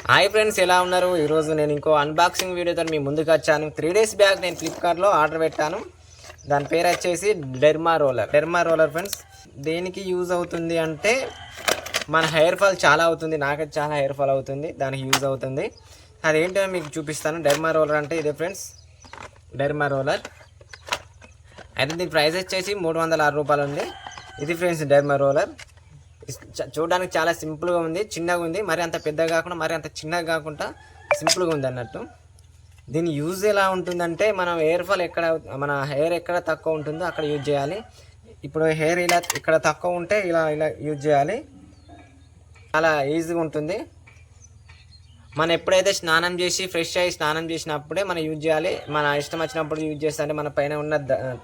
Hi friends, ఎలా ఉన్నారు? ఈరోజు నేను ఇంకో అన్బాక్సింగ్ వీడియోతో మీ ముందుకు వచ్చాను. 3 days బ్యాక్ నేను ఫ్లిప్కార్ట్లో ఆర్డర్ పెట్టాను. దాని పేరు వచ్చేసి డెర్మా రోలర్ ఫ్రెండ్స్. దేనికి యూజ్ అవుతుంది అంటే మన హెయిర్ ఫాల్ చాలా అవుతుంది, నాకైతే చాలా హెయిర్ ఫాల్ అవుతుంది, దానికి యూజ్ అవుతుంది. అదేంటో మీకు చూపిస్తాను. డెర్మా రోలర్ అంటే ఇదే ఫ్రెండ్స్, డెర్మా రోలర్. అయితే దీని ప్రైస్ వచ్చేసి 306 రూపాయలు ఉంది. ఇది ఫ్రెండ్స్ డెర్మా రోలర్. చూడడానికి చాలా సింపుల్గా ఉంది, చిన్నగా ఉంది, మరి అంత పెద్దగా కాకుండా మరి అంత చిన్నగా కాకుండా సింపుల్గా ఉంది అన్నట్టు. దీని యూజ్ ఎలా ఉంటుందంటే మనం మన హెయిర్ ఎక్కడ తక్కువ ఉంటుందో అక్కడ యూజ్ చేయాలి. ఇప్పుడు హెయిర్ ఇలా ఇక్కడ తక్కువ ఉంటే ఇలా యూజ్ చేయాలి. చాలా ఈజీగా ఉంటుంది. మనం ఎప్పుడైతే ఫ్రెష్ అయ్యి స్నానం చేసినప్పుడే మనం యూజ్ చేయాలి. మన ఇష్టం వచ్చినప్పుడు యూజ్ చేస్తే మన పైన ఉన్న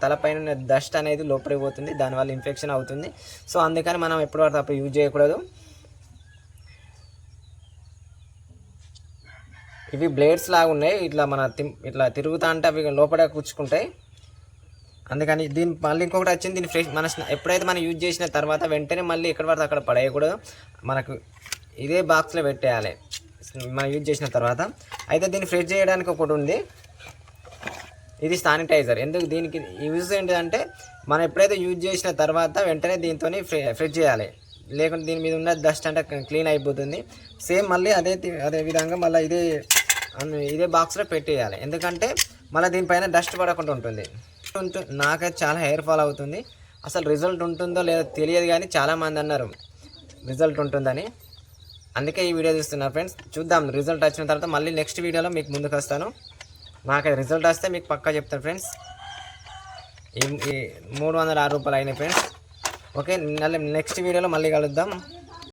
తలపైన ఉన్న డస్ట్ అనేది లోపలికి పోతుంది, దానివల్ల ఇన్ఫెక్షన్ అవుతుంది. సో అందుకని మనం ఎప్పుడు పడితే అప్పుడు యూజ్ చేయకూడదు. ఇవి బ్లేడ్స్ లాగా ఉన్నాయి, ఇట్లా తిరుగుతా అంటే అవి లోపల కూర్చుకుంటాయి. అందుకని దీని మళ్ళీ ఇంకొకటి వచ్చింది, దీన్ని ఎప్పుడైతే మనం యూజ్ చేసిన తర్వాత వెంటనే మళ్ళీ ఎక్కడ పడితే అక్కడ పడేయకూడదు. మనకు ఇదే బాక్స్లో పెట్టేయాలి మనం యూజ్ చేసిన తర్వాత. అయితే దీన్ని ఫ్రెష్ చేయడానికి ఒకటి ఉంది, ఇది శానిటైజర్. ఎందుకు దీనికి యూజ్ ఏంటంటే మనం ఎప్పుడైతే యూజ్ చేసిన తర్వాత వెంటనే దీంతో ఫ్రెష్ చేయాలి, లేకుంటే దీని మీద ఉన్న డస్ట్ అంటే క్లీన్ అయిపోతుంది. సేమ్ మళ్ళీ అదే విధంగా మళ్ళీ ఇదే బాక్స్లో పెట్టేయాలి, ఎందుకంటే మళ్ళీ దీనిపైన డస్ట్ పడకుండా ఉంటుంది. నాకైతే చాలా హెయిర్ ఫాల్ అవుతుంది. అసలు రిజల్ట్ ఉంటుందో లేదో తెలియదు, కానీ చాలామంది అన్నారు రిజల్ట్ ఉంటుందని. అందుకే ఈ వీడియో చూస్తున్నారు ఫ్రెండ్స్. చూద్దాం, రిజల్ట్ వచ్చిన తర్వాత మళ్ళీ నెక్స్ట్ వీడియోలో మీకు ముందుకు వస్తాను. నాకు రిజల్ట్ వస్తే మీకు పక్కా చెప్తాను ఫ్రెండ్స్. ఈ 306 రూపాయలు అయినాయి ఫ్రెండ్స్. ఓకే, మళ్ళీ నెక్స్ట్ వీడియోలో మళ్ళీ కలుద్దాం.